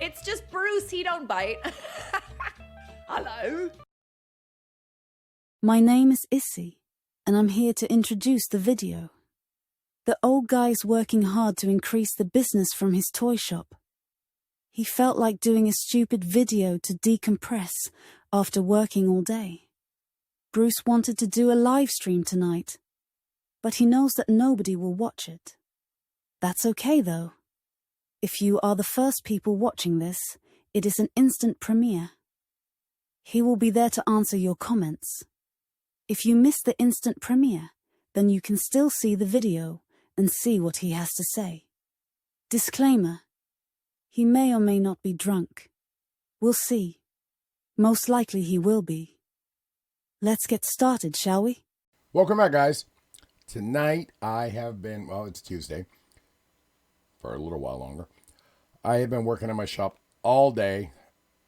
It's just Bruce, he don't bite. Hello. My name is Issy, and I'm here to introduce the video. The old guy's working hard to increase the business from his toy shop. He felt like doing a stupid video to decompress after working all day. Bruce wanted to do a live stream tonight, but he knows that nobody will watch it. That's okay though. If you are the first people watching this, it is an instant premiere. He will be there to answer your comments. If you miss the instant premiere, then you can still see the video and see what he has to say. Disclaimer: he may or may not be drunk. We'll see. Most likely he will be. Let's get started, shall we? Welcome back, guys. Tonight I have been, well, it's Tuesday, for a little while longer. I have been working in my shop all day,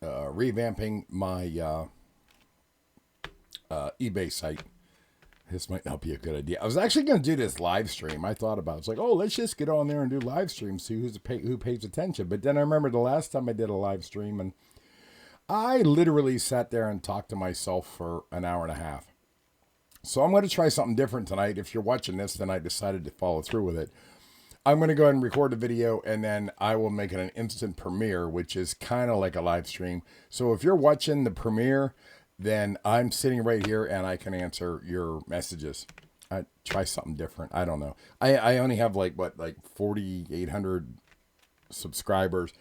revamping my eBay site. This might not be a good idea. I was actually going to do this live stream. I thought about it. It's like, oh, let's just get on there and do live streams, see who pays attention. But then I remember the last time I did a live stream, and I literally sat there and talked to myself for an hour and a half. So I'm going to try something different tonight. If you're watching this, then I decided to follow through with it. I'm going to go ahead and record the video, and then I will make it an instant premiere, which is kind of like a live stream. So if you're watching the premiere, then I'm sitting right here and I can answer your messages. I try something different. I don't know. I only have like 4,800 subscribers.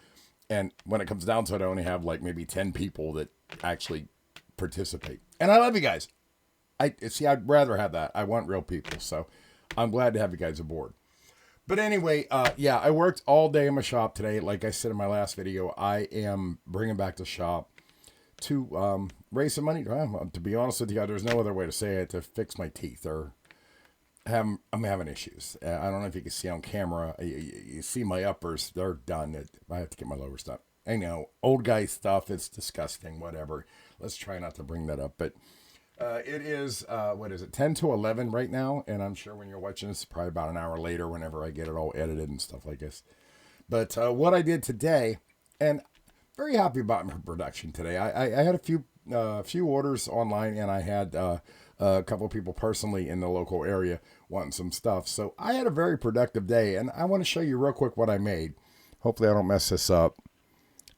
And when it comes down to it, I only have like maybe 10 people that actually participate. And I love you guys. I'd rather have that. I want real people. So I'm glad to have you guys aboard. But anyway, I worked all day in my shop today. Like I said in my last video, I am bringing back the shop to raise some money. To be honest with you, there's no other way to say it, to fix my teeth. I'm having issues. I don't know if you can see on camera. You see my uppers, they're done. I have to get my lowers done. I know, old guy stuff, it's disgusting, whatever. Let's try not to bring that up. But it is, 10 to 11 right now. And I'm sure when you're watching this, probably about an hour later whenever I get it all edited and stuff like this. But what I did today, and very happy about my production today. I had a few orders online, and I had a couple of people personally in the local area wanting some stuff. So I had a very productive day, and I want to show you real quick what I made. Hopefully I don't mess this up.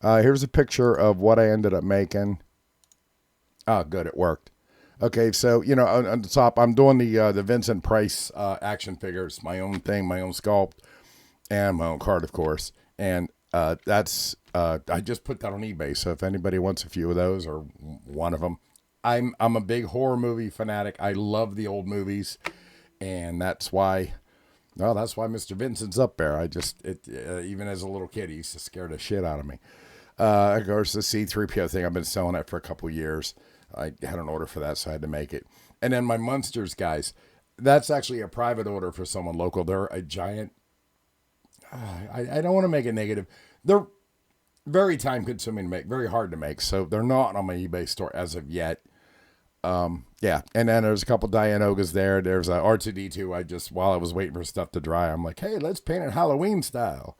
Here's a picture of what I ended up making. Oh, good, it worked. Okay, so, on the top, I'm doing the Vincent Price action figures, my own thing, my own sculpt, and my own card, of course. And that's I just put that on eBay. So if anybody wants a few of those or one of them, I'm a big horror movie fanatic. I love the old movies, and that's why Mr. Vincent's up there. Even as a little kid, he used to scare the shit out of me. Of course, the C-3PO thing, I've been selling that for a couple years. I had an order for that, so I had to make it. And then my Munsters guys, that's actually a private order for someone local. They're a giant. I don't want to make it negative. They're very time consuming to make, very hard to make. So they're not on my eBay store as of yet. And then there's a couple Dianogas there. There's a R2-D2. While I was waiting for stuff to dry, I'm like, hey, let's paint it Halloween style.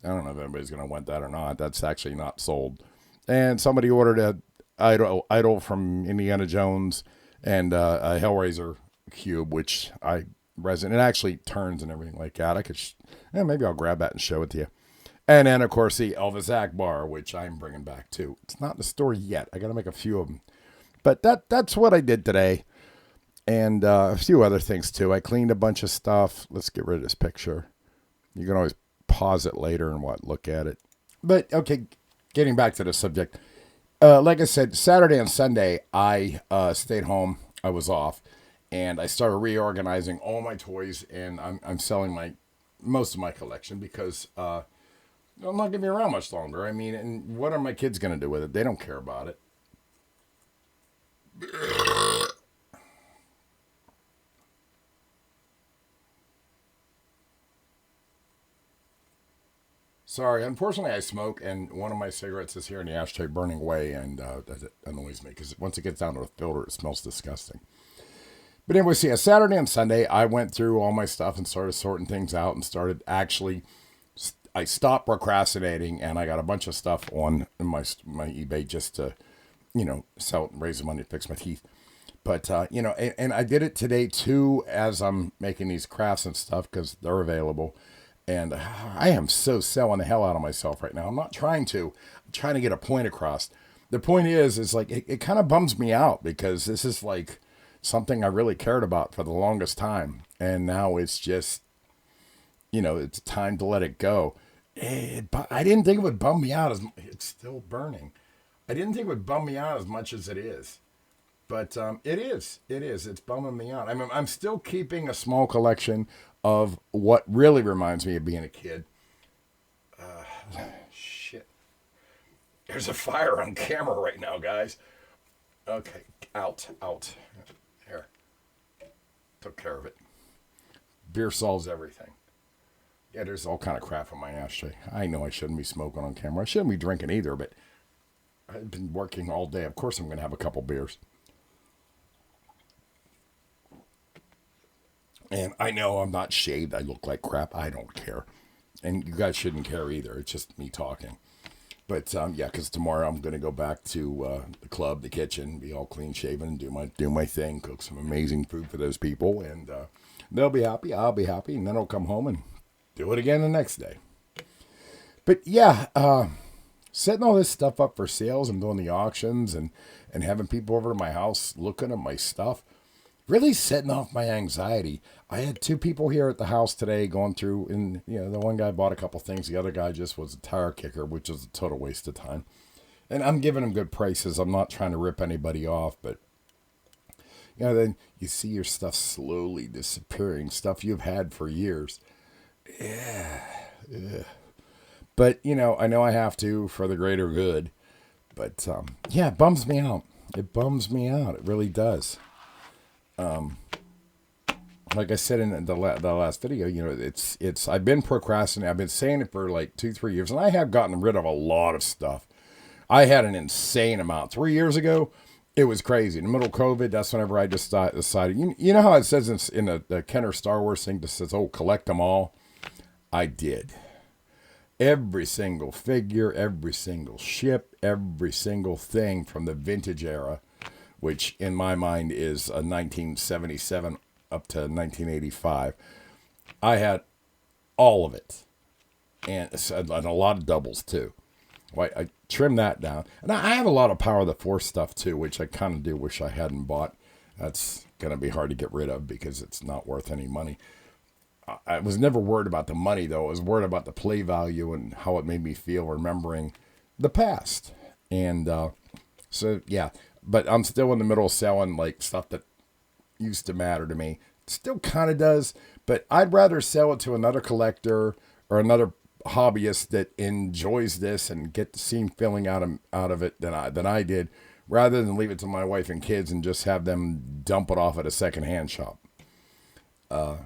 I don't know if anybody's going to want that or not. That's actually not sold. And somebody ordered a idol from Indiana Jones and a Hellraiser cube, which I resin. It actually turns and everything like that. I could, maybe I'll grab that and show it to you. And then, of course, the Elvis Akbar, which I'm bringing back, too. It's not in the store yet. I got to make a few of them. But that's what I did today. And a few other things, too. I cleaned a bunch of stuff. Let's get rid of this picture. You can always pause it later and look at it. But, okay, getting back to the subject. Like I said, Saturday and Sunday, I stayed home. I was off. And I started reorganizing all my toys. And I'm selling most of my collection because I'm not going to be around much longer. I mean, and what are my kids going to do with it? They don't care about it. Sorry, unfortunately I smoke, and one of my cigarettes is here in the ashtray burning away, and that annoys me, because once it gets down to the filter, it smells disgusting. But anyway, see, Saturday and Sunday, I went through all my stuff and started sorting things out and started actually I stopped procrastinating, and I got a bunch of stuff on my eBay just to, sell it and raise the money to fix my teeth. But, and I did it today too as I'm making these crafts and stuff because they're available. And I am so selling the hell out of myself right now. I'm not trying to. I'm trying to get a point across. The point is like, it kind of bums me out because this is like something I really cared about for the longest time. And now it's just, it's time to let it go. I didn't think it would bum me out it's still burning. I didn't think it would bum me out as much as it is. But it is. It's bumming me out. I mean, I'm still keeping a small collection of what really reminds me of being a kid. Shit. There's a fire on camera right now, guys. Okay, out. Here. Took care of it. Beer solves everything. Yeah, there's all kind of crap on my ashtray. I know I shouldn't be smoking on camera. I shouldn't be drinking either, but I've been working all day. Of course I'm going to have a couple beers. And I know I'm not shaved. I look like crap. I don't care. And you guys shouldn't care either. It's just me talking. But, because tomorrow I'm going to go back to the club, the kitchen, be all clean shaven, do my thing, cook some amazing food for those people. And they'll be happy. I'll be happy. And then I'll come home and do it again the next day. But, setting all this stuff up for sales and doing the auctions and having people over to my house looking at my stuff, really setting off my anxiety. I had 2 people here at the house today going through, and the one guy bought a couple things. The other guy just was a tire kicker, which is a total waste of time. And I'm giving him good prices. I'm not trying to rip anybody off, but then you see your stuff slowly disappearing, stuff you've had for years. Yeah. But, I know I have to for the greater good. But, it bums me out. It bums me out. It really does. Like I said in the last video, it's I've been procrastinating. I've been saying it for like 2-3 years, and I have gotten rid of a lot of stuff. I had an insane amount. 3 years ago, it was crazy. In the middle of COVID, that's whenever I just decided. You know how it says in the Kenner Star Wars thing, that says, collect them all? I did. Every single figure, every single ship, every single thing from the vintage era, which in my mind is a 1977 up to 1985. I had all of it. And a lot of doubles too. I trimmed that down. And I have a lot of Power of the Force stuff too, which I kind of do wish I hadn't bought. That's going to be hard to get rid of because it's not worth any money. I was never worried about the money though. I was worried about the play value and how it made me feel remembering the past. And but I'm still in the middle of selling like stuff that used to matter to me. Still kind of does, but I'd rather sell it to another collector or another hobbyist that enjoys this and get the same feeling out of it than I did, rather than leave it to my wife and kids and just have them dump it off at a secondhand shop. I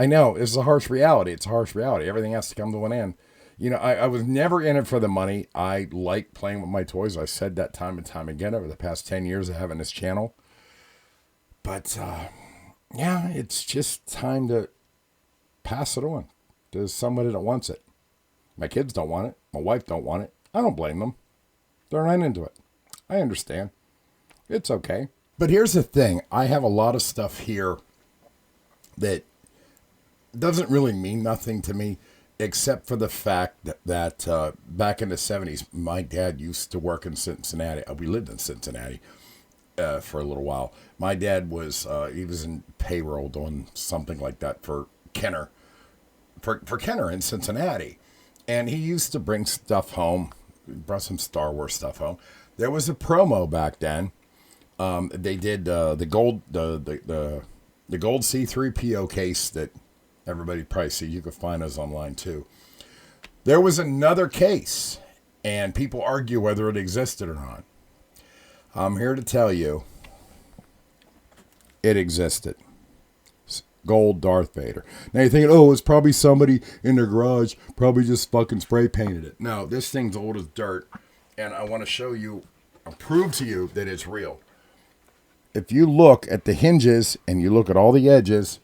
know it's a harsh reality. It's a harsh reality. Everything has to come to an end. I was never in it for the money. I like playing with my toys. I said that time and time again over the past 10 years of having this channel. But, it's just time to pass it on to somebody that wants it. My kids don't want it. My wife don't want it. I don't blame them. They're not into it. I understand. It's okay. But here's the thing. I have a lot of stuff here that doesn't really mean nothing to me, except for the fact that back in the 70s, my dad used to work in Cincinnati. We lived in Cincinnati for a little while. My dad was he was in payroll doing something like that for Kenner, for Kenner in Cincinnati. And he used to bring stuff home. He brought some Star Wars stuff home. There was a promo back then. They did the gold C3PO case that everybody probably see. You can find those online too. There was another case, and people argue whether it existed or not. I'm here to tell you, it existed. Gold Darth Vader. Now you're thinking, it's probably somebody in their garage, probably just fucking spray painted it. No, this thing's old as dirt, and I want to show you, I'll prove to you that it's real. If you look at the hinges and you look at all the edges,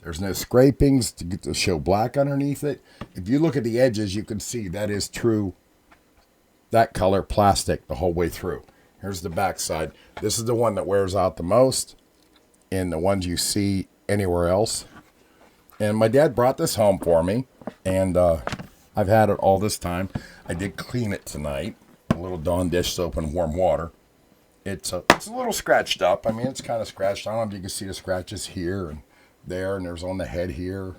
There's no scrapings to get to show black underneath it. If you look at the edges, you can see that is true, that color plastic the whole way through. Here's the back side. This is the one that wears out the most, and the ones you see anywhere else. And my dad brought this home for me, and I've had it all this time. I did clean it tonight. A little Dawn dish soap and warm water. It's a little scratched up. I mean, it's kind of scratched. I don't know if you can see the scratches here and there, and there's on the head here.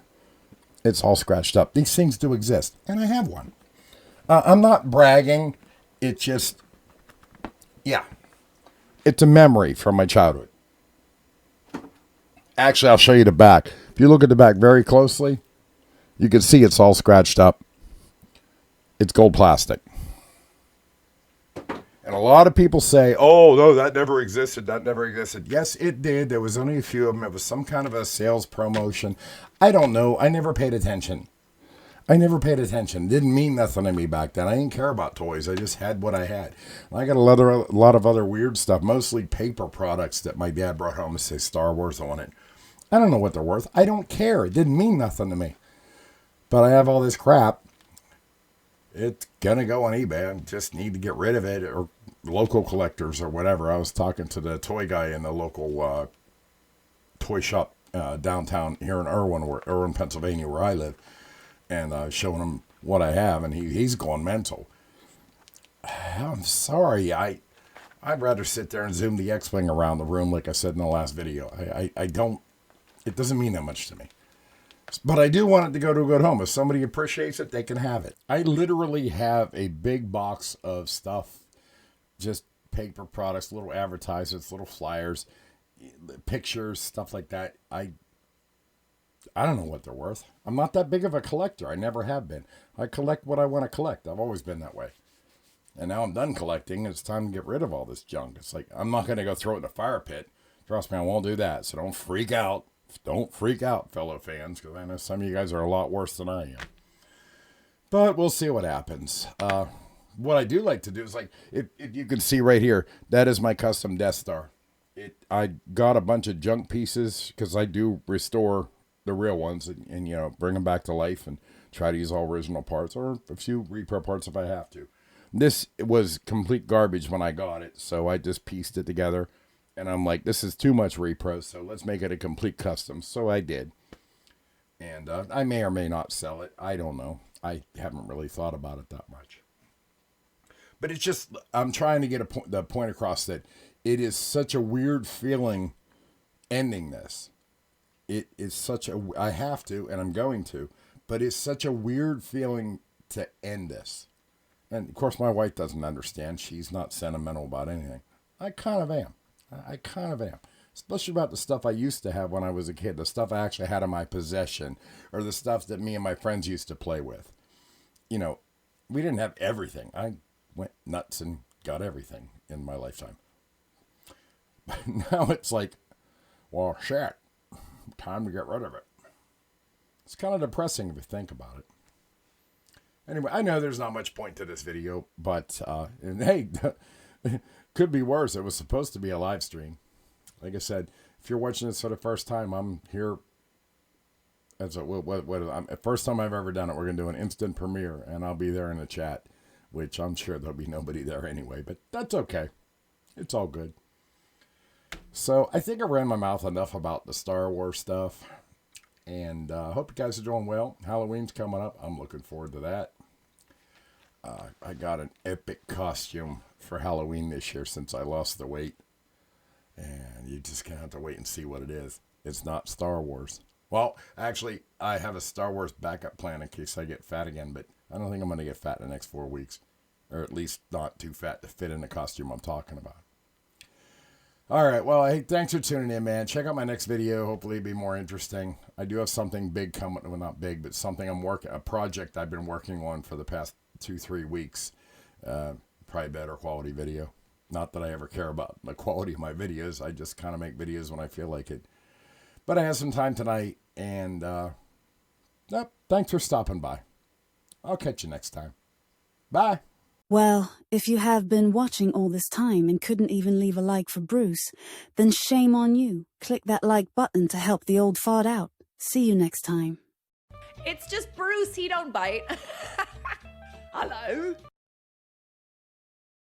It's all scratched up. These things do exist, and I have one. I'm not bragging. It's just, yeah. It's a memory from my childhood. Actually, I'll show you the back. If you look at the back very closely, you can see it's all scratched up. It's gold plastic. And a lot of people say, oh, no, that never existed. That never existed. Yes, it did. There was only a few of them. It was some kind of a sales promotion. I don't know. I never paid attention. Didn't mean nothing to me back then. I didn't care about toys. I just had what I had. I got a lot of other weird stuff, mostly paper products that my dad brought home to say Star Wars on it. I don't know what they're worth. I don't care. It didn't mean nothing to me. But I have all this crap. It's going to go on eBay. I just need to get rid of it, or local collectors or whatever. I was talking to the toy guy in the local toy shop downtown here in Irwin, Pennsylvania, where I live, and showing him what I have, and he's gone mental. I'm sorry. I'd rather sit there and zoom the X-Wing around the room like I said in the last video. I don't, it doesn't mean that much to me. But I do want it to go to a good home. If somebody appreciates it, they can have it. I literally have a big box of stuff, just paper products, little advertisements, little flyers, pictures, stuff like that. I don't know what they're worth. I'm not that big of a collector. I never have been. I collect what I want to collect. I've always been that way. And now I'm done collecting, and it's time to get rid of all this junk. It's like, I'm not going to go throw it in a fire pit. Trust me, I won't do that. So don't freak out. Don't freak out, fellow fans, because I know some of you guys are a lot worse than I am. But we'll see what happens. What I do like to do is, like, if you can see right here, that is my custom Death Star. I got a bunch of junk pieces because I do restore the real ones and, you know, bring them back to life and try to use all original parts or a few repro parts if I have to. This was complete garbage when I got it, so I just pieced it together. And I'm like, this is too much repro, so let's make it a complete custom. So I did. And I may or may not sell it. I don't know. I haven't really thought about it that much. But it's just, I'm trying to get the point across that it is such a weird feeling ending this. It is such a, I have to, and I'm going to, but it's such a weird feeling to end this. And of course, my wife doesn't understand. She's not sentimental about anything. I kind of am. Especially about the stuff I used to have when I was a kid, the stuff I actually had in my possession, or the stuff that me and my friends used to play with. You know, we didn't have everything. I went nuts and got everything in my lifetime. But now it's like, well, shit, time to get rid of it. It's kind of depressing if you think about it. Anyway, I know there's not much point to this video, but, and hey, could be worse. It was supposed to be a live stream. Like I said, if you're watching this for the first time, I'm here. As first time I've ever done it. We're going to do an instant premiere, and I'll be there in the chat, which I'm sure there'll be nobody there anyway, but that's okay. It's all good. So I think I ran my mouth enough about the Star Wars stuff, and I hope you guys are doing well. Halloween's coming up. I'm looking forward to that. I got an epic costume for Halloween this year since I lost the weight. And you just kind of have to wait and see what it is. It's not Star Wars. Well, actually, I have a Star Wars backup plan in case I get fat again, but I don't think I'm going to get fat in the next 4 weeks. Or at least not too fat to fit in the costume I'm talking about. All right, well, hey, thanks for tuning in, man. Check out my next video. Hopefully it'll be more interesting. I do have something big coming. Well, not big, but something a project I've been working on for the past 2-3 weeks. Probably better quality video. Not that I ever care about the quality of my videos. I just kind of make videos when I feel like it. But I have some time tonight, and thanks for stopping by. I'll catch you next time. Bye. Well, if you have been watching all this time and couldn't even leave a like for Bruce, then shame on you. Click that like button to help the old fart out. See you next time. It's just Bruce, he don't bite. Hello.